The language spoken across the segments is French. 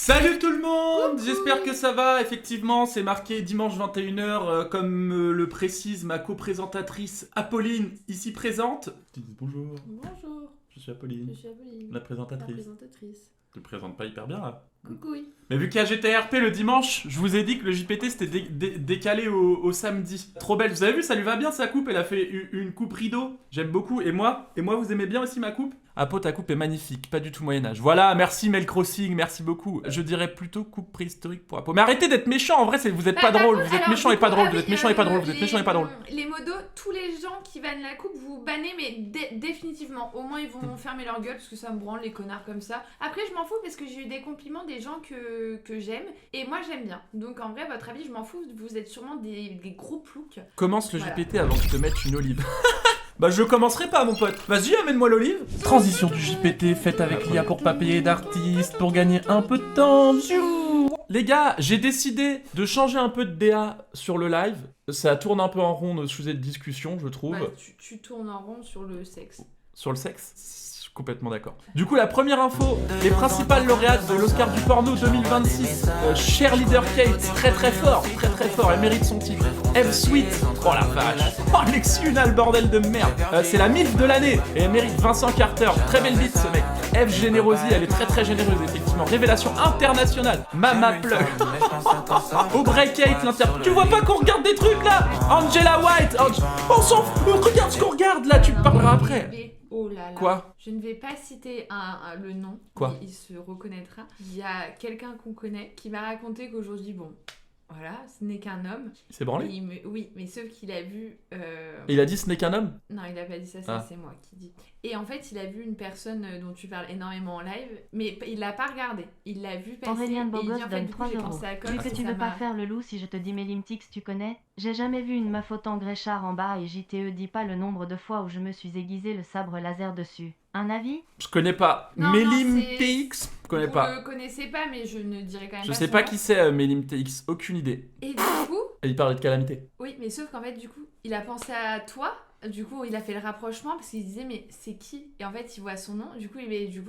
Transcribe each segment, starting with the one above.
Salut tout le monde, j'espère que ça va. Effectivement, c'est marqué dimanche 21h, comme le précise ma co-présentatrice Apolline, ici présente. Bonjour, Bonjour, je suis Apolline, je suis Apolline, la présentatrice. la présentatrice. Tu te présentes pas hyper bien là. Coucou, oui. Mais vu qu'il y a GTRP le dimanche, je vous ai dit que le JPT c'était décalé au samedi. Trop belle, vous avez vu, ça lui va bien sa coupe, elle a fait une coupe rideau. J'aime beaucoup, et moi vous aimez bien aussi ma coupe? Apo, ta coupe est magnifique, pas du tout Moyen-Âge. Voilà, merci Mel Crossing, merci beaucoup. Je dirais plutôt coupe préhistorique pour Apo. Mais arrêtez d'être méchant, en vrai, vous êtes pas drôle, vous êtes méchant et pas drôle, vous êtes méchant et pas drôle, vous êtes méchant et pas drôle. Les modos, tous les gens qui vannent la coupe, vous bannez, mais définitivement. Au moins, ils vont fermer leur gueule, parce que ça me branle, les connards comme ça. Après, je m'en fous, parce que j'ai eu des compliments des gens que j'aime, et moi, j'aime bien. Donc, en vrai, votre avis, je m'en fous, vous êtes sûrement des gros ploucs. Commence le JPT avant que je te mette une olive. Bah je commencerai pas mon pote. Vas-y, amène-moi l'olive. Transition du JPT faite avec l'IA pour pas payer d'artistes, pour gagner un peu de temps. Les gars, j'ai décidé de changer un peu de DA sur le live. Ça tourne un peu en rond nos sujets de discussion, je trouve. Ouais, tu tournes en rond sur le sexe. Sur le sexe? Complètement d'accord. Du coup, la première info, les principales lauréates de l'Oscar du porno 2026. Cheerleader Kate, très fort, elle mérite son titre. Eve Sweet, oh la vache. Oh l'excuna, le bordel de merde. C'est la MILF de l'année et elle mérite Vincent Carter. Très belle bite ce mec. Eve Generosi, elle est très généreuse effectivement. Révélation internationale. Mama Plug. Aubrey Kate, l'interprète. Tu vois pas qu'on regarde des trucs là? Angela White. On s'en fout. Regarde ce qu'on regarde là, tu te parleras après. Oh là là. Quoi? Je ne vais pas citer le nom. Quoi? Il se reconnaîtra. Il y a quelqu'un qu'on connaît qui m'a raconté qu'aujourd'hui, bon, voilà, ce n'est qu'un homme. Il s'est branlé? Oui, mais sauf qu'il a vu... Il a dit ce n'est qu'un homme? Non, il a pas dit ça, c'est moi qui dis. Et en fait, il a vu une personne dont tu parles énormément en live, mais il l'a pas regardé. Il l'a vu passer. Aurélien de et il Bogos dit, en fait, donne du coup, 3 j'ai euros. pensé à Cox, Vu que et tu ça veux pas m'a- faire le loup si je te dis Mélimtix, tu connais? J'ai jamais vu une meuf autant Gréchard en bas et JTE dit pas le nombre de fois où je me suis aiguisé le sabre laser dessus. Un avis? Je connais pas. Non, Mélim c'est- TX? Je connais Vous pas. le connaissez pas, mais je ne dirais quand même Je pas sais son pas nom. qui c'est Mélim TX, aucune idée. Et du coup, Et il parlait de calamité. oui, mais sauf qu'en fait, du coup, il a pensé à toi. Du coup, il a fait le rapprochement parce qu'il disait, mais c'est qui? Et en fait, il voit son nom. Du coup,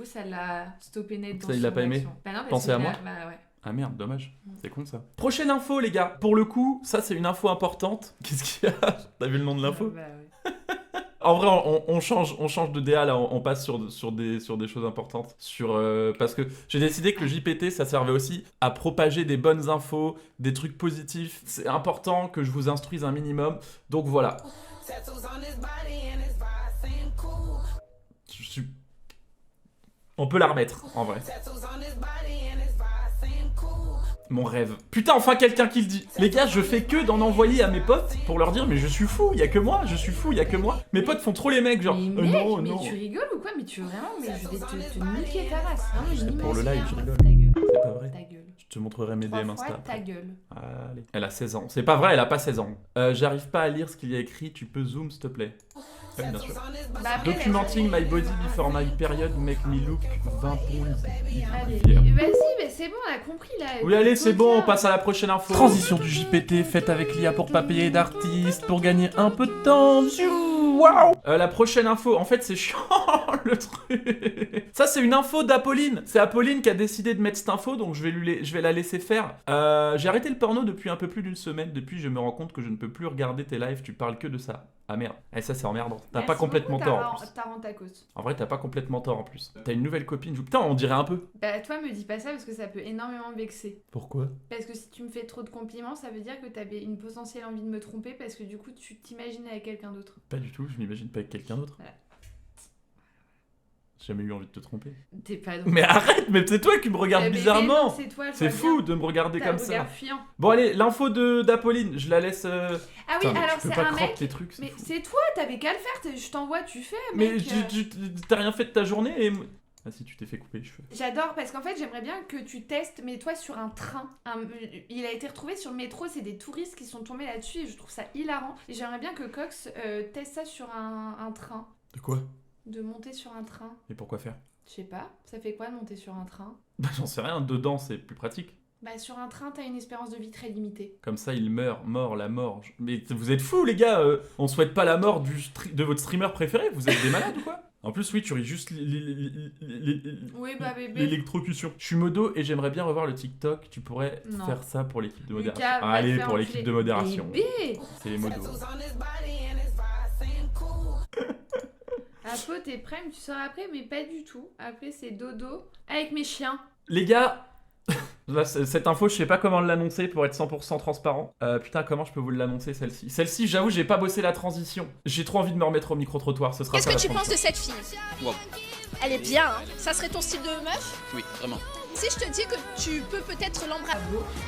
ça l'a stoppé net dans Ça, il l'a son pas aimé? action. Bah non, parce Pensez que à moi? Bah ouais. Ah merde, dommage. C'est con ça. Prochaine info les gars. Pour le coup, ça c'est une info importante. Qu'est-ce qu'il y a? T'as vu le nom de l'info? Bah ouais. En vrai, on change de DA là, on passe sur des choses importantes. Parce que j'ai décidé que le JPT, ça servait aussi à propager des bonnes infos, des trucs positifs. C'est important que je vous instruise un minimum. Donc voilà. Je suis... On peut la remettre, en vrai. Mon rêve. Putain, enfin quelqu'un qui le dit. Les gars, je fais que d'en envoyer à mes potes pour leur dire mais je suis fou, y a que moi, je suis fou, y a que moi. Mes potes font trop les mecs, genre Mais mec, non, mais non. tu rigoles ou quoi? Mais tu vraiment, mais je vais te niquer ta race. Hein, je Pour le n'imagine live, je rien. rigole. Ta gueule. C'est pas vrai. Ta gueule. Je te montrerai mes 3 DM fois Insta. ta gueule. Allez. Elle a 16 ans. C'est pas vrai, elle a pas 16 ans. J'arrive pas à lire ce qu'il y a écrit, tu peux zoom s'il te plaît. Oui, bien sûr. Bah après, Documenting my body before my period make me look 20 pounds. Allez, Fier. vas-y, mais c'est bon, on a compris là. Oui, allez, c'est bon, on Claudia. passe à la prochaine info. Transition du JPT faite avec l'IA pour pas payer d'artistes, pour gagner un peu de temps. Waouh. La prochaine info, en fait, c'est chiant le truc. Ça, c'est une info d'Apolline. C'est Apolline qui a décidé de mettre cette info, donc je vais la laisser faire. J'ai arrêté le porno depuis un peu plus d'une semaine. Depuis, je me rends compte que je ne peux plus regarder tes lives, tu parles que de ça. Ah merde. Et ça, c'est emmerdant. T'as Merci pas complètement beaucoup, tort en plus. T'as rendu ta cause. En vrai, t'as pas complètement tort en plus. T'as une nouvelle copine. Putain, on dirait un peu. Bah, toi, me dis pas ça parce que ça peut énormément me vexer. Pourquoi? Parce que si tu me fais trop de compliments, ça veut dire que t'avais une potentielle envie de me tromper parce que du coup, tu t'imagines avec quelqu'un d'autre. Pas du tout, je m'imagine pas avec quelqu'un d'autre. Voilà. J'ai jamais eu envie de te tromper. T'es pas drôle. Mais arrête, mais c'est toi qui me regardes bizarrement. C'est toi, je C'est vois fou bien. de me regarder T'as comme le ça. regard fuyant. Bon allez, l'info d'Apolline, je la laisse... Ah oui, Putain, mais alors tu peux c'est pas un croire mec. tes trucs, c'est Mais fou. c'est toi, t'avais qu'à le faire. Je t'envoie, tu fais. Mais Mec, t'as rien fait de ta journée et... Ah si, tu t'es fait couper les cheveux. J'adore parce qu'en fait, j'aimerais bien que tu testes, mais toi sur un train. Il a été retrouvé sur le métro, c'est des touristes qui sont tombés là-dessus et je trouve ça hilarant. Et j'aimerais bien que Cox teste ça sur un train. De quoi? De monter sur un train. Et pourquoi faire? Je sais pas, ça fait quoi de monter sur un train? Bah j'en sais rien, dedans c'est plus pratique. Bah sur un train, t'as une espérance de vie très limitée. Comme ça, il meurt, la mort. Mais vous êtes fous les gars, on souhaite pas la mort de votre streamer préféré, vous êtes des malades ou quoi? En plus, oui, tu ris juste Oui, bah bébé. l'électrocution. Je suis modo et j'aimerais bien revoir le TikTok. Tu pourrais Non. faire ça pour l'équipe de modération. Lucas, va te Allez, faire pour enculer. l'équipe de modération. Bébé. C'est les modos. Apo, t'es prêt, tu sors après, mais pas du tout. Après, c'est dodo avec mes chiens. Les gars, là, cette info, je sais pas comment l'annoncer pour être 100% transparent. Putain, comment je peux vous l'annoncer, celle-ci? Celle-ci, j'avoue, j'ai pas bossé la transition. J'ai trop envie de me remettre au micro-trottoir. Ce sera Qu'est-ce ça, que la tu penses transition. de cette fille Wow. Elle est bien, hein. Ça serait ton style de meuf? Oui, vraiment. Si je te dis que tu peux peut-être l'embrasser.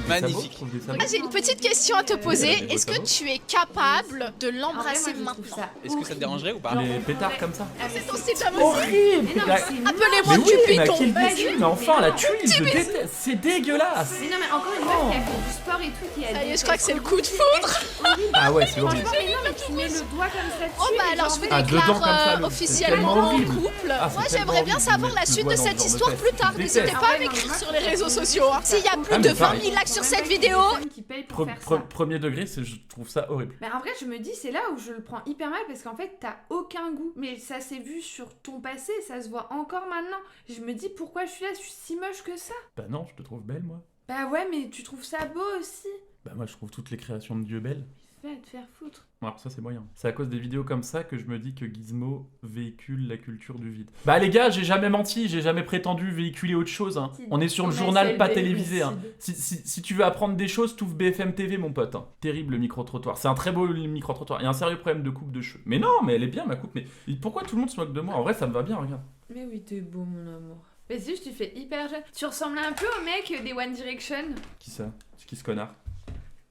Des Magnifique. sabots, je trouve des sabots. Ah, j'ai une petite question à te poser. Elle a des Est-ce beaux que tu es capable de En vrai, l'embrasser moi, je trouve maintenant? ça Est-ce que ça te horrible. dérangerait ou pas Genre, Les on pétards pourrait- comme ça. Ah, mais C'est ton c'est style de musique. Horrible! Mais non, mais c'est Appelez-moi Mais oui, mais à Cupidon. quel Pas déçu, du mais tout, enfin, mais la non. tuile, je déteste, c'est dégueulasse! Mais non, mais encore une meuf qui a fait du sport et tout, qui a Ça y des est, je crois que c'est le coup de foudre. horrible. Ah ouais, c'est horrible. Franchement, mais non, mais tu mets le doigt comme ça dessus. Oh bah et alors genre, je vous Ah, dedans, comme ça, déclare le- officiellement c'est tellement en horrible. couple. Ah, c'est Moi tellement j'aimerais bien horrible de savoir la mettre le suite doigt de dans cette le genre de histoire fesse. plus tard. Je N'hésitez déteste. pas à Ah ouais, non, m'écrire mais sur moi, les réseaux je- sociaux. hein. S'il y a plus Ah, de mais 20 pareil. 000 likes sur Faut cette même pas qu'il y ait vidéo, des personnes qui payent pour faire ça. Premier degré, je trouve ça horrible. Mais en vrai, je me dis, c'est là où je le prends hyper mal parce qu'en fait, t'as aucun goût. Mais ça s'est vu sur ton passé, ça se voit encore maintenant. Je me dis, pourquoi je suis là, je suis si moche que ça. Bah non, je te trouve belle, moi. Bah ouais, mais tu trouves ça beau aussi. Bah moi, je trouve toutes les créations de Dieu belles. Va te faire foutre. Alors ça, c'est moyen. C'est à cause des vidéos comme ça que je me dis que Gizmo véhicule la culture du vide. Bah les gars, j'ai jamais menti, j'ai jamais prétendu véhiculer autre chose. Hein. On est sur le journal, pas télévisé. Hein. Si tu veux apprendre des choses, t'ouvres BFM TV, mon pote. Hein. Terrible le micro-trottoir. C'est un très beau micro-trottoir. Il y a un sérieux problème de coupe de cheveux. Mais non, mais elle est bien, ma coupe. Mais pourquoi tout le monde se moque de moi? En vrai, ça me va bien, regarde. Mais oui, t'es beau, mon amour. Mais si, tu fais hyper jeune. Tu ressembles un peu au mec des One Direction. Qui ça? C'est qui ce connard?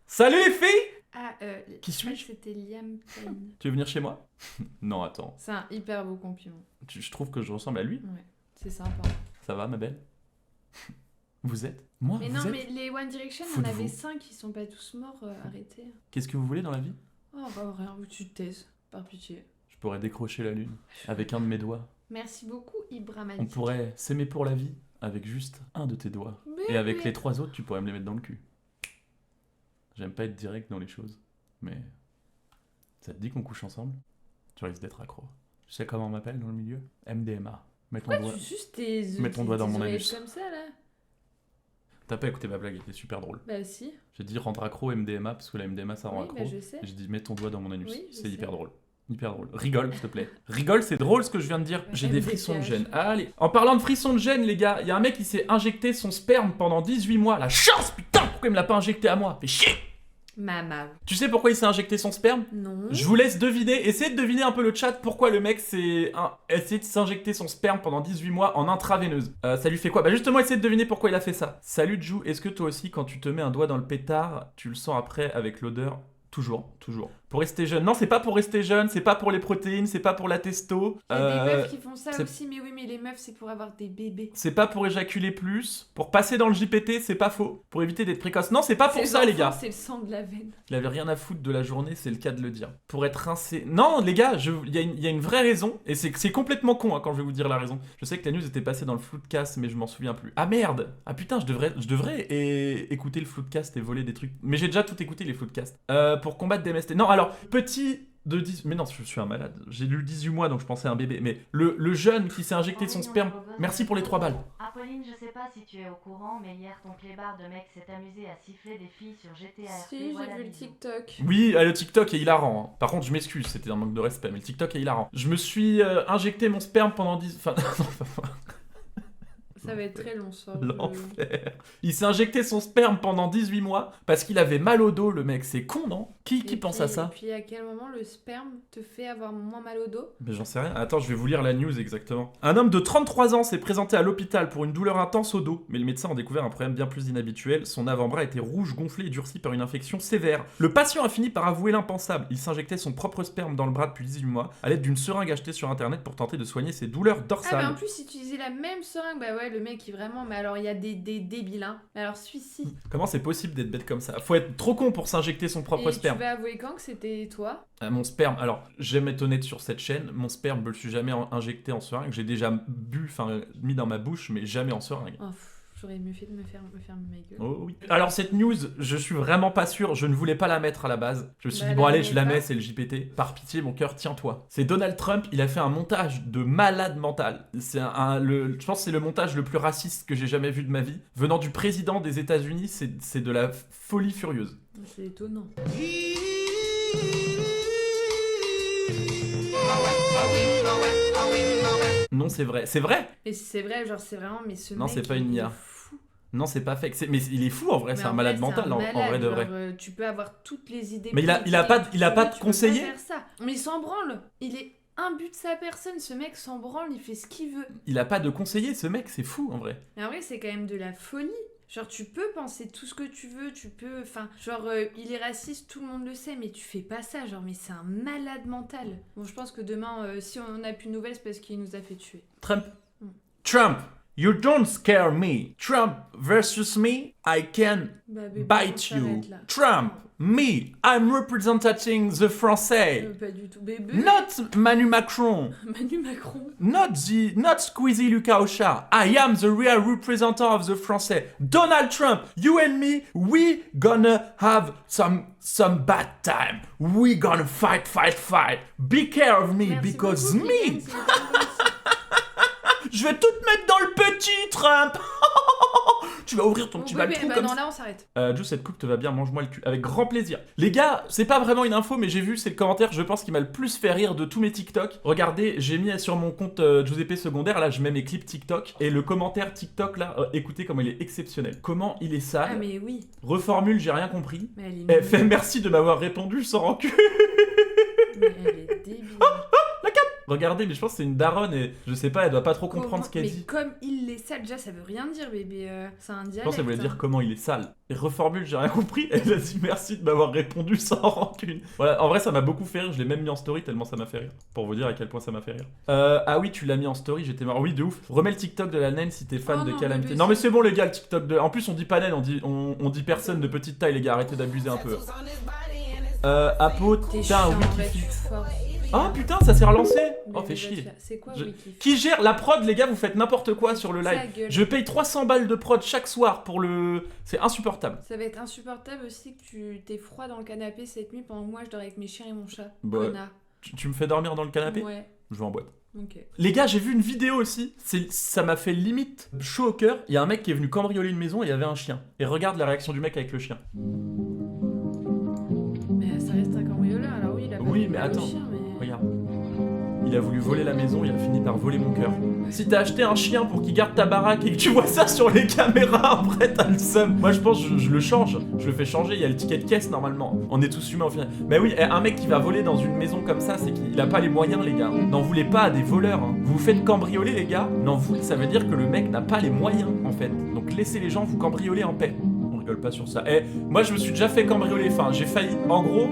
Salut les filles! Ah, Qui je crois que suis-je? c'était Liam Payne. Tu veux venir chez moi? Non, attends. C'est un hyper beau compliment. Je trouve que je ressemble à lui. Ouais, c'est sympa. Ça va, ma belle? Vous êtes? Moi, Mais vous non, êtes? mais les One Direction, on Foutez-vous. avait 5, ils sont pas tous morts, arrêtez. Qu'est-ce que vous voulez dans la vie? Oh, bah rien, tu te taises, par pitié. Je pourrais décrocher la lune avec un de mes doigts. Merci beaucoup, Ibrahim. On pourrait s'aimer pour la vie avec juste un de tes doigts. Et avec les 3 autres, tu pourrais me les mettre dans le cul. J'aime pas être direct dans les choses, mais ça te dit qu'on couche ensemble? Tu risques d'être accro. Tu sais comment on m'appelle dans le milieu? MDMA. Mets ton Pourquoi doigt. tu suces tes Mets ton doigt dans mon oreilles anus. comme ça, là? T'as pas écouté ma blague, elle était super drôle. Bah si. J'ai dit rendre accro MDMA parce que la MDMA ça rend Oui, accro. bah je sais. Et j'ai dit mets ton doigt dans mon anus. Oui, je C'est hyper sais. drôle. Hyper drôle. Rigole, s'il te plaît. Rigole, c'est drôle ce que je viens de dire. Ouais, J'ai des MDPH. frissons de gêne. Allez. En parlant de frissons de gêne, les gars, il y a un mec qui s'est injecté son sperme pendant 18 mois. La chance, putain, pourquoi il me l'a pas injecté à moi? Fais chier. Mama. Tu sais pourquoi il s'est injecté son sperme? Non. Je vous laisse deviner. Essayez de deviner un peu le chat pourquoi le mec s'est essayé de s'injecter son sperme pendant 18 mois en intraveineuse. Ça lui fait quoi? Bah justement, essayez de deviner pourquoi il a fait ça. Salut Jou, est-ce que toi aussi, quand tu te mets un doigt dans le pétard, tu le sens après avec l'odeur? Toujours, toujours. Pour rester jeune. Non, c'est pas pour rester jeune, c'est pas pour les protéines, c'est pas pour la testo. Il y a des meufs qui font ça c'est- aussi, mais oui, mais les meufs, c'est pour avoir des bébés. C'est pas pour éjaculer plus. Pour passer dans le JPT, c'est pas faux. Pour éviter d'être précoce. Non, c'est pas pour Ces ça, les enfants, gars. C'est le sang de la veine. Il avait rien à foutre de la journée, c'est le cas de le dire. Pour être rincé. Non, les gars, il y a une vraie raison. Et c'est complètement con hein, quand je vais vous dire la raison. Je sais que la news était passée dans le floodcast, mais je m'en souviens plus. Ah merde! Ah putain, je devrais écouter le floodcast et voler des trucs. Mais j'ai déjà tout écouté, les floodcasts. Pour combattre des MST. Non, alors, petit de 10... Mais non, je suis un malade. J'ai lu 18 mois, donc je pensais à un bébé. Mais le jeune qui s'est injecté son sperme... Merci pour les 3 balles. Apolline, je sais pas si tu es au courant, mais hier ton clébard de mec s'est amusé à siffler des filles sur GTA RP. Si, voilà, j'ai vu le bisous. TikTok. Oui, le TikTok est hilarant. Hein. Par contre, je m'excuse, c'était un manque de respect, mais le TikTok est hilarant. Je me suis injecté mon sperme pendant 10... Enfin, Ça va être très long, ça. l'enfer. Il s'est injecté son sperme pendant 18 mois parce qu'il avait mal au dos, le mec. C'est con, non? Qui pense à ça? Et puis, à quel moment le sperme te fait avoir moins mal au dos? Mais j'en sais rien. Attends, je vais vous lire la news exactement. Un homme de 33 ans s'est présenté à l'hôpital pour une douleur intense au dos, mais les médecins ont découvert un problème bien plus inhabituel. Son avant-bras était rouge, gonflé et durci par une infection sévère. Le patient a fini par avouer l'impensable. Il s'injectait son propre sperme dans le bras depuis 18 mois à l'aide d'une seringue achetée sur internet pour tenter de soigner ses douleurs Ah, mais dorsales. en plus, utiliser la même seringue, bah ouais, le mec, il vraiment. Mais alors, il y a des débiles, hein. Mais alors, celui-ci. Comment c'est possible d'être bête comme ça? Faut être trop con pour s'injecter son propre Et sperme. tu vas avouer quand que c'était toi? Mon sperme, alors j'aime être honnête sur cette chaîne, mon sperme je le suis jamais injecté en seringue, j'ai déjà bu, enfin mis dans ma bouche, mais jamais en seringue. Oh, J'aurais mieux fait de me fermer ma gueule. Oh oui. Alors cette news, je suis vraiment pas sûr, je ne voulais pas la mettre à la base. Je me suis Bah, dit bon la allez, mets je la pas. mets, c'est le JPT. Par pitié, mon cœur, tiens-toi. C'est Donald Trump, il a fait un montage de malade mental. Je pense que c'est le montage le plus raciste que j'ai jamais vu de ma vie. Venant du président des États-Unis, c'est de la folie furieuse. C'est étonnant. Non, c'est vrai. C'est vrai. Mais si c'est vrai, genre c'est vraiment, mais ce Non, mec, c'est pas il une est IA. fou. Non, c'est pas fake. Mais il est fou en vrai, Mais c'est un en malade vrai, c'est mental un en malade, vrai de vrai. genre, tu peux avoir toutes les idées. Mais il a politiques pas- que il a tu pas veux, de tu peux conseiller faire ça. Mais il s'en branle. Il est imbu de sa personne. Ce mec s'en branle, il fait ce qu'il veut. Il a pas de conseiller, ce mec, c'est fou en vrai. Mais en vrai, c'est quand même de la folie. Genre, tu peux penser tout ce que tu veux, tu peux. Enfin, genre, il est raciste, tout le monde le sait, mais tu fais pas ça. Genre, mais c'est un malade mental. Bon, je pense que demain, si on a plus de nouvelles, c'est parce qu'il nous a fait tuer. Trump. Trump, you don't scare me. Trump versus me, I can Bah, bébé, bite on you. s'arrête là. Trump, me, I'm representing the Français. Pas du tout. Bébé. Not Manu Macron. Manu Macron. Not Squeezie Lucas Ocha. I am the real representative of the Français. Donald Trump, you and me, we gonna have some bad time. We gonna fight. Be care of me Merci because beaucoup, me. Kylian, c'est gentil. Je vais tout te mettre dans le petit, Trump. Tu vas ouvrir ton Bon, petit bébé, baltrou bah comme non, ça. là on s'arrête. Juice, cette coupe te va bien, mange-moi le cul. Avec grand plaisir. Les gars, c'est pas vraiment une info, mais j'ai vu, c'est le commentaire, je pense, qui m'a le plus fait rire de tous mes TikTok. Regardez, j'ai mis sur mon compte Giuseppe Secondaire, là, je mets mes clips TikTok. Et le commentaire TikTok, là, écoutez comment il est exceptionnel. Comment il est sale. Ah, mais oui. Reformule, j'ai rien compris. Mais elle est Eh, mignonne. fait merci de m'avoir répondu sans rancune. Mais elle est débile. Regardez, mais je pense que c'est une daronne et je sais pas, elle doit pas trop comprendre ce qu'elle Mais dit. comme il est sale, déjà ça veut rien dire, bébé. C'est un dialecte. Je pense qu'elle voulait hein. dire comment il est sale. Et reformule, j'ai rien compris. Elle a dit merci de m'avoir répondu sans rancune. Voilà, en vrai, ça m'a beaucoup fait rire. Je l'ai même mis en story tellement ça m'a fait rire. Pour vous dire à quel point ça m'a fait rire. Ah oui, tu l'as mis en story, j'étais marrant. Oui, de ouf. Remets le TikTok de la naine si t'es fan Oh de non, Calamité. bébé, Non, mais c'est- c'est bon, les gars, le TikTok de. En plus, on dit pas naine, on dit personne de petite taille, les gars. Arrêtez d'abuser un peu. Apo, T'es t'as chiant, un en vrai, wiki. tu forces. Ah putain, ça s'est relancé. Oh, Mais fait va te chier. faire- C'est quoi, Je- Wiki? Qui gère la prod, les gars, vous faites n'importe quoi sur le live. Sa gueule. Je paye 300 balles de prod chaque soir pour le. C'est insupportable. Ça va être insupportable aussi que tu t'es froid dans le canapé cette nuit pendant que moi je dors avec mes chiens et mon chat. Bah, Connard. Tu me fais dormir dans le canapé? Ouais, Je vais en boîte. ok. Les gars, j'ai vu une vidéo aussi. Ça m'a fait limite chaud au cœur. Il y a un mec qui est venu cambrioler une maison et il y avait un chien. Et regarde la réaction du mec avec le chien. Mais ça reste un cambrioleur, alors oui, il a pas Oui, fait mais mal au attends. chien, mais... Regarde. Il a voulu voler la maison, il a fini par voler mon cœur. Si t'as acheté un chien pour qu'il garde ta baraque et que tu vois ça sur les caméras, après t'as le seum. Moi je pense que je le change, je le fais changer, il y a le ticket de caisse normalement. On est tous humains au final. Mais oui, un mec qui va voler dans une maison comme ça, c'est qu'il a pas les moyens les gars. N'en voulez pas à des voleurs. Hein. Vous vous faites cambrioler les gars, ça veut dire que le mec n'a pas les moyens en fait. Donc laissez les gens vous cambrioler en paix. On rigole pas sur ça. Moi je me suis déjà fait cambrioler, enfin j'ai failli, en gros,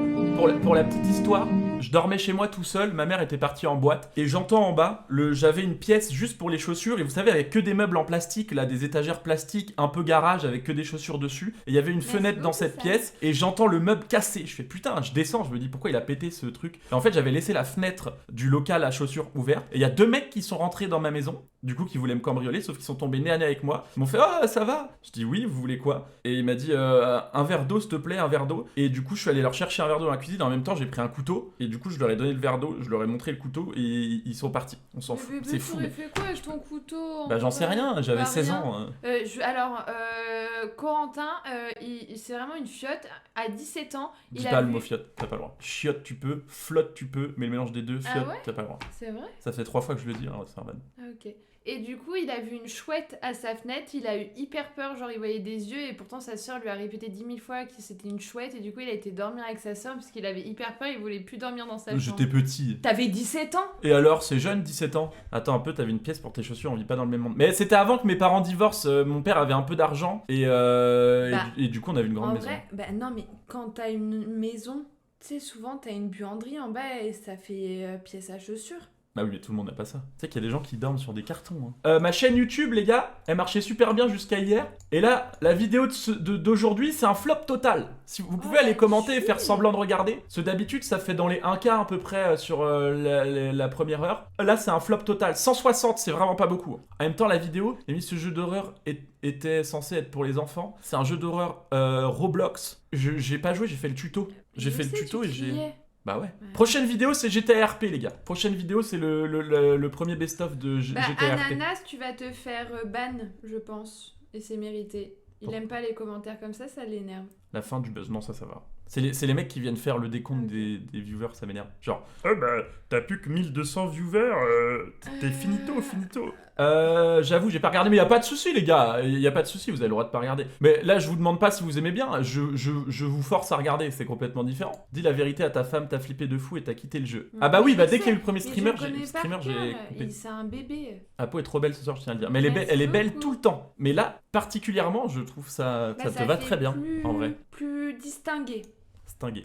pour la petite histoire, je dormais chez moi tout seul, ma mère était partie en boîte, et j'entends en bas, j'avais une pièce juste pour les chaussures, et vous savez, avec que des meubles en plastique, là, des étagères plastiques, un peu garage, avec que des chaussures dessus, et il y avait une Merci fenêtre dans beaucoup, cette ça. pièce, et j'entends le meuble cassé. Je fais putain, je descends, je me dis pourquoi il a pété ce truc. Et en fait, j'avais laissé la fenêtre du local à chaussures ouverte, et il y a 2 mecs qui sont rentrés dans ma maison, du coup, qui voulaient me cambrioler, sauf qu'ils sont tombés nez à nez avec moi. Ils m'ont fait ah, ça va? Je dis oui, vous voulez quoi? Et il m'a dit un verre d'eau, s'il te plaît, un verre d'eau. Et du coup, je suis allé leur chercher un verre d'eau dans la cuisine. En même temps, j'ai pris un couteau. Et du coup, je leur ai donné le verre d'eau, je leur ai montré le couteau. Et ils sont partis. On s'en fout. C'est fou. Mais Mais... fait quoi avec ton couteau en Bah, j'en sais vrai rien. J'avais Bah, 16 rien. ans. Alors, Corentin, c'est vraiment une fiotte. À 17 ans, Dis il pas a le vu... mot fiotte, t'as pas le droit. Chiotte, tu peux. Flotte, tu peux. Mais le mélange des deux, Ah fiotte, ouais t'as pas le droit. C'est vrai? Ça fait 3 fois que je le dis, hein, c'est un ban. Ah, ok. Et du coup, il a vu une chouette à sa fenêtre, il a eu hyper peur, genre il voyait des yeux, et pourtant sa sœur lui a répété 10 000 fois que c'était une chouette, et du coup il a été dormir avec sa sœur parce qu'il avait hyper peur, il voulait plus dormir dans sa chambre. J'étais petit. T'avais 17 ans? Et alors, c'est jeune, 17 ans. Attends un peu, t'avais une pièce pour tes chaussures, on vit pas dans le même monde. Mais c'était avant que mes parents divorcent, mon père avait un peu d'argent, et du coup on avait une grande En maison. vrai, bah non, mais quand t'as une maison, tu sais, souvent t'as une buanderie en bas et ça fait pièce à chaussures. Bah oui, mais tout le monde n'a pas ça. Tu sais qu'il y a des gens qui dorment sur des cartons. Hein. Ma chaîne YouTube, les gars, elle marchait super bien jusqu'à hier. Et là, la vidéo d'aujourd'hui, c'est un flop total. Si vous pouvez aller commenter et faire semblant de regarder. Parce que d'habitude, ça fait dans les 1K à peu près sur la première heure. Là, c'est un flop total. 160, c'est vraiment pas beaucoup. En même temps, la vidéo, j'ai mis ce jeu d'horreur était censé être pour les enfants. C'est un jeu d'horreur Roblox. J'ai pas joué, j'ai fait le tuto. J'ai fait le tuto et j'ai... Bah ouais. Prochaine vidéo, c'est GTA RP, les gars. Prochaine vidéo, c'est le premier best-of de GTA RP. Ananas, tu vas te faire ban, je pense. Et c'est mérité. Il aime pas les commentaires comme ça l'énerve. La fin du buzz, non, ça va. C'est les mecs qui viennent faire le décompte des viewers, ça m'énerve. Genre, t'as plus que 1200 viewers, t'es finito. J'avoue, j'ai pas regardé, mais y a pas de souci, les gars. Y a pas de souci, vous avez le droit de pas regarder. Mais là, je vous demande pas si vous aimez bien. Je vous force à regarder, c'est complètement différent. Dis la vérité à ta femme, t'as flippé de fou et t'as quitté le jeu. Ah bah oui, dès qu'il y a eu le premier streamer, j'ai coupé. C'est un bébé. Apo est trop belle ce soir, je tiens à le dire. Mais elle est belle tout le temps. Mais là, particulièrement, je trouve ça te va très bien, en vrai. Plus distingué.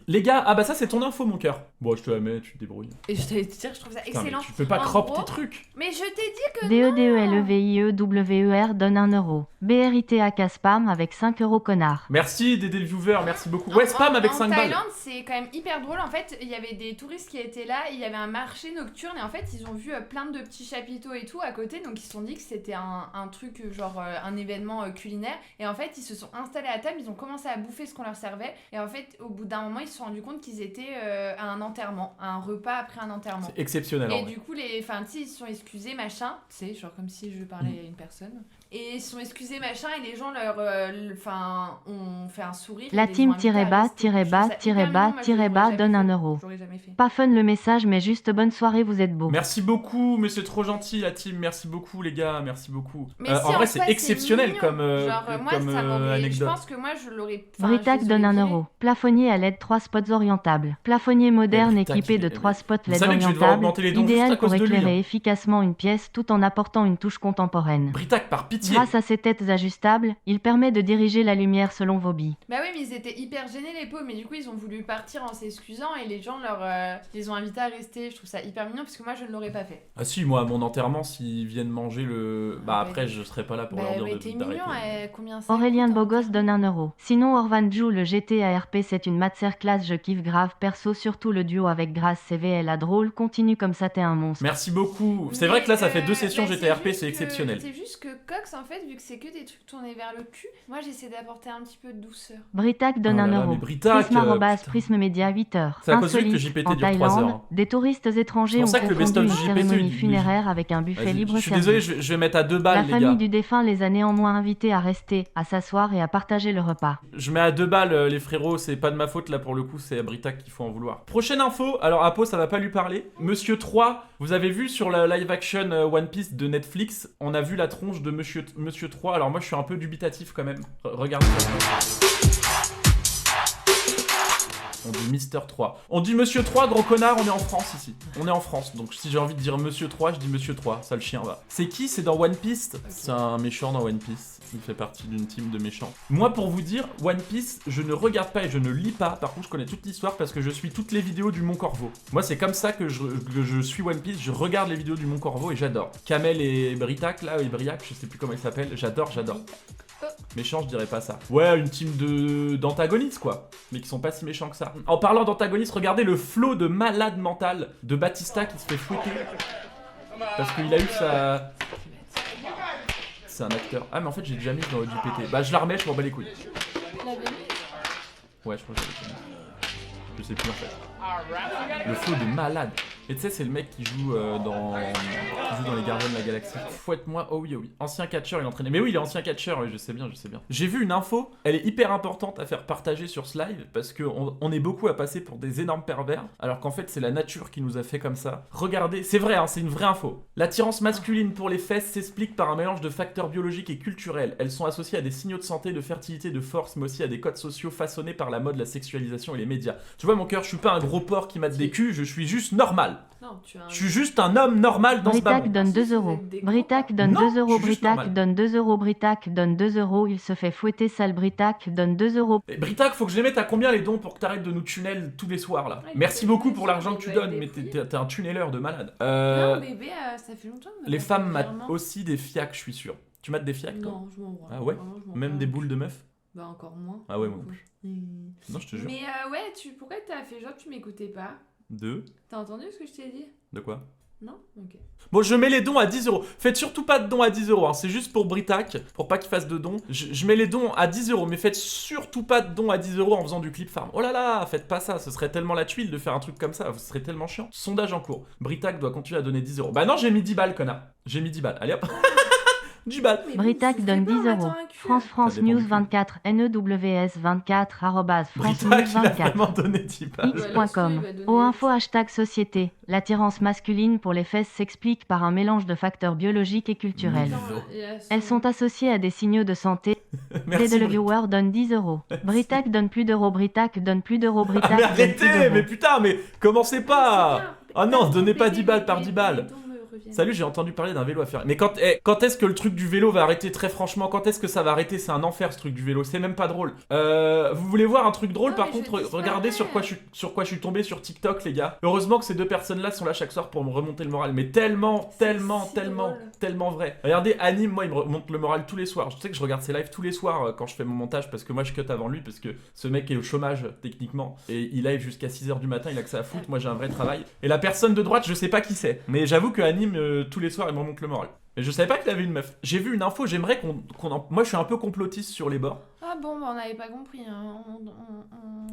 Les gars, ça c'est ton info, mon cœur. Bon, je te la mets, tu te débrouilles. Et je t'allais te dire, je trouve ça excellent. Tu peux pas crop tes trucs. Mais je t'ai dit que DEDELEVIEWER donne 1 euro. BRITAK spam avec 5 euros, connard. Merci d'aider le viewer, merci beaucoup. Ouais, spam avec 5 balles. En Thaïlande, c'est quand même hyper drôle. En fait, il y avait des touristes qui étaient là, il y avait un marché nocturne et en fait, ils ont vu plein de petits chapiteaux et tout à côté. Donc, ils se sont dit que c'était un truc, genre un événement culinaire. Et en fait, ils se sont installés à table, ils ont commencé à bouffer ce qu'on leur servait. Et en fait, au bout d'un moment, ils se sont rendus compte qu'ils étaient à un enterrement, à un repas après un enterrement. C'est exceptionnel. Et du coup, ils se sont excusés, machin. Tu sais, genre comme si je parlais à une personne. Et ils se sont excusés, machin, et les gens ont fait un sourire. La team-bas donne 1 euro. J'aurais jamais fait. Pas fun le message, mais juste bonne soirée, vous êtes beaux. Merci beaucoup, mais c'est trop gentil la team. Merci beaucoup les gars, merci beaucoup. Mais en vrai, c'est exceptionnel comme anecdote. Je pense que moi, je l'aurais. Britac donne 1 euro. Plafonnier à LED 3 spots orientables. Plafonnier moderne équipé de 3 spots LED orientables. Idéal pour éclairer efficacement une pièce tout en apportant une touche contemporaine. Britac, par pitié. Grâce à ses têtes ajustables, il permet de diriger la lumière selon vos billes. Bah oui, mais ils étaient hyper gênés les pauvres, mais du coup ils ont voulu partir en s'excusant et les gens les ont invités à rester. Je trouve ça hyper mignon parce que moi je ne l'aurais pas fait. Ah si, moi à mon enterrement, s'ils viennent manger le... après je serai pas là pour leur dire d'arrêter. Mignon, combien ça Aurélien coûte, Bogos donne 1 euro. Sinon Orvan joue le GTA RP, c'est une masterclass, je kiffe grave, perso surtout le duo avec Grace CVL à drôle, continue comme ça, t'es un monstre. Merci beaucoup. C'est vrai que là ça fait 2 sessions GTA RP, c'est exceptionnel. C'est juste que Cox en fait, vu que c'est que des trucs tournés vers le cul, moi j'essaie d'apporter un petit peu de douceur. Britac donne 1 euro. Prisme Média 8h. C'est à cause que JPT dure 3 heures. Des touristes étrangers ont confondu une cérémonie funéraire avec un buffet libre service. Je suis désolé, je vais mettre à 2 balles les gars. La famille du défunt les a néanmoins invités à rester, à s'asseoir et à partager le repas. Je mets à 2 balles les frérots, c'est pas de ma faute là pour le coup, c'est à Britac qu'il faut en vouloir. Prochaine info, alors Apo ça va pas lui parler. Monsieur 3, vous avez vu sur la live action One Piece de Netflix, on a vu la tronche de Monsieur 3, alors moi je suis un peu dubitatif quand même. Regarde ça. On dit Mister 3. On dit Monsieur 3, gros connard, on est en France ici. On est en France, donc si j'ai envie de dire Monsieur 3, je dis Monsieur 3, ça le chien va. C'est qui? C'est dans One Piece. C'est un méchant dans One Piece. Il fait partie d'une team de méchants. Moi, pour vous dire, One Piece, je ne regarde pas et je ne lis pas. Par contre, je connais toute l'histoire parce que je suis toutes les vidéos du Mont Corvo. Moi, c'est comme ça que je suis One Piece. Je regarde les vidéos du Mont Corvo et j'adore. Kamel et Britac, là, et Briac, je sais plus comment ils s'appellent. J'adore. Méchant, je dirais pas ça. Ouais, une team d'antagonistes, quoi. Mais qui sont pas si méchants que ça. En parlant d'antagonistes, regardez le flow de malade mental de Batista qui se fait fouetter. Parce qu'il a eu sa... C'est un acteur. Ah, mais en fait, j'ai déjà mis dans le JPT. Bah, je la remets, je m'en bats les couilles. Ouais, je crois que j'avais mis. Je sais plus en fait. Le flow de malade. Et tu sais, c'est le mec qui joue dans les Gardiens de la Galaxie. Fouette-moi, oh oui, oh oui. Ancien catcheur, il entraînait. Mais oui, il est ancien catcheur, oui, je sais bien. J'ai vu une info, elle est hyper importante à faire partager sur ce live parce qu'on est beaucoup à passer pour des énormes pervers, alors qu'en fait, c'est la nature qui nous a fait comme ça. Regardez, c'est vrai, hein, c'est une vraie info. L'attirance masculine pour les fesses s'explique par un mélange de facteurs biologiques et culturels. Elles sont associées à des signaux de santé, de fertilité, de force, mais aussi à des codes sociaux façonnés par la mode, la sexualisation et les médias. Tu vois, mon cœur, je suis pas un gros gros porc qui mate des culs, je suis juste normal. Non, tu as un... Je suis juste un homme normal dans ce bas Britac donne 2 euros. Britac donne Non, 2 euros. je suis juste Britac normal. donne 2 euros. Britac donne 2 euros. Il se fait fouetter, sale Britac donne 2 euros. Et Britac, faut que je les mette à combien les dons pour que t'arrêtes de nous tunnel tous les soirs là? Ouais, Merci il beaucoup faut pour des l'argent que tu fouilles, donnes, des mais fouilles. t'es un tunneleur de malade. Non, bébé, ça fait longtemps que Les femmes matent virement. aussi des fiacs, je suis sûr. Tu mates des fiacs toi? Non, je m'en branle. Ah ouais? Vraiment, je m'en Même branle. des boules de meufs? Bah encore moins. Ah ouais, moi non plus. Mmh. Non, je te jure. Mais ouais, pourquoi t'as fait genre que tu m'écoutais pas? Deux? T'as entendu ce que je t'ai dit? De quoi? Non? Ok. Bon, je mets les dons à 10 euros. Faites surtout pas de dons à 10 euros, hein. C'est juste pour Britac, pour pas qu'il fasse de dons. Je mets les dons à 10 euros, mais faites surtout pas de dons à 10 euros en faisant du clip farm. Oh là là, faites pas ça, ce serait tellement la tuile de faire un truc comme ça, ce serait tellement chiant. Sondage en cours. Britac doit continuer à donner 10 euros. Bah non, j'ai mis 10 balles, connard. J'ai mis 10 balles. Allez hop. 10 balles. Mais Britac bon, donne c'est 10 pas, on euros. attend un cul. France Ça dépend News du cul. 24 NEWS 24 France Britac, News il a 24 vraiment donné 10 balles. X.com. Au info hashtag société. L'attirance masculine pour les fesses s'explique par un mélange de facteurs biologiques et culturels. Attends, il y a Elles sont associées à des signaux de santé. Merci. Dès le viewer donne 10 euros. Britac donne plus d'euros. Britac donne plus d'euros. Ah, Britac mais donne plus arrêtez, d'euros. mais putain, mais commencez pas. C'est bien. Ah non, donnez pas Bébé, 10 balles bébé, par 10 balles. les dons me reviennent. Salut, j'ai entendu parler d'un vélo à faire. Mais quand est-ce que le truc du vélo va arrêter? Très franchement, quand est-ce que ça va arrêter? C'est un enfer ce truc du vélo, c'est même pas drôle. Vous voulez voir un truc drôle? Non, Par mais contre, je disparais. regardez sur quoi je suis tombé sur TikTok, les gars. Heureusement que ces deux personnes-là sont là chaque soir pour me remonter le moral. Mais tellement C'est si drôle. vrai. Regardez, Anime, moi, il me remonte le moral tous les soirs. Je sais que je regarde ses lives tous les soirs quand je fais mon montage parce que moi je cut avant lui parce que ce mec est au chômage techniquement et il live jusqu'à 6h du matin, il a que ça à foutre. Moi j'ai un vrai travail. Et la personne de droite, je sais pas qui c'est. Mais j'avoue que Anime, tous les soirs, il me remonte le moral. Mais je savais pas qu'il avait une meuf. J'ai vu une info, j'aimerais qu'on en... Moi je suis un peu complotiste sur les bords. Ah bon, bah on n'avait pas compris. Hein.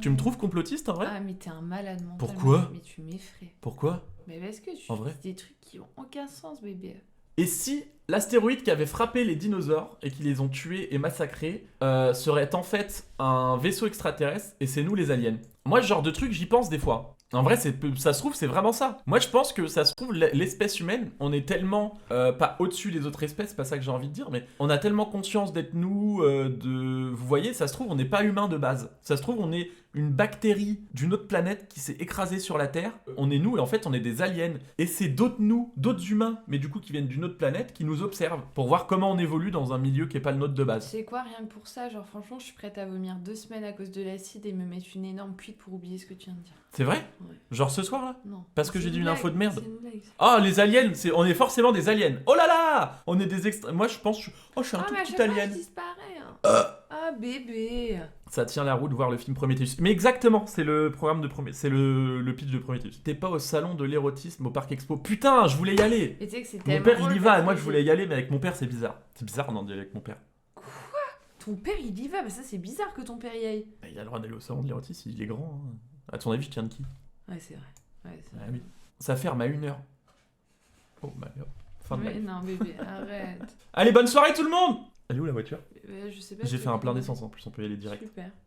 Tu me trouves complotiste en vrai? Ah mais t'es un malade mental. Pourquoi? Mais tu m'effraies. Pourquoi? Mais parce que tu En vrai dis des trucs qui ont aucun sens, bébé. Et si l'astéroïde qui avait frappé les dinosaures et qui les ont tués et massacrés serait en fait un vaisseau extraterrestre et c'est nous les aliens? Moi, ce genre de truc, j'y pense des fois. En vrai, ça se trouve, c'est vraiment ça. Moi, je pense que ça se trouve, l'espèce humaine, on est tellement pas au-dessus des autres espèces, c'est pas ça que j'ai envie de dire, mais on a tellement conscience d'être nous, Vous voyez, ça se trouve, on n'est pas humain de base. Ça se trouve, on est une bactérie d'une autre planète qui s'est écrasée sur la Terre. On est nous et en fait, on est des aliens. Et c'est d'autres nous, d'autres humains, mais du coup qui viennent d'une autre planète, qui nous observent pour voir comment on évolue dans un milieu qui est pas le nôtre de Tu base. sais quoi, rien que pour ça, genre franchement, je suis prête à vomir 2 semaines à cause de l'acide et me mettre une énorme cuite pour oublier ce que tu viens de dire. C'est vrai? Ouais. Genre ce soir là? Non. Parce que C'est j'ai dit une blague, info de merde. c'est une blague. Ah, les aliens, on est forcément des aliens. Oh là là! On est des extra... Moi, je pense... je suis un Ah tout mais à petit chaque fois, alien. je disparais. Hein. Ah bébé. Ça tient la route de voir le film Prometheus. Mais exactement, c'est le programme de Prometheus. C'est le pitch de Prometheus. T'es pas au salon de l'érotisme au Parc Expo. Putain, je voulais y aller! Et tu sais que c'est Mon tellement père, drôle il y va, parce et moi, que je voulais y aller, mais avec mon père, c'est bizarre. C'est bizarre, on en dit avec mon père. Ton père il y va, bah ça c'est bizarre que ton père y aille. Bah, il a le droit d'aller au salon de l'érotisme, il est grand. Hein. À ton avis, je tiens de qui? Ouais c'est vrai. Ouais, c'est Ah vrai. oui. Ça ferme à 1h. Oh, bah, hop. Fin de Mais live. non bébé, arrête. Allez, bonne soirée tout le monde! Elle est où la voiture? Je sais pas. J'ai ce fait un que- plein d'essence en plus, on peut y aller direct. Super.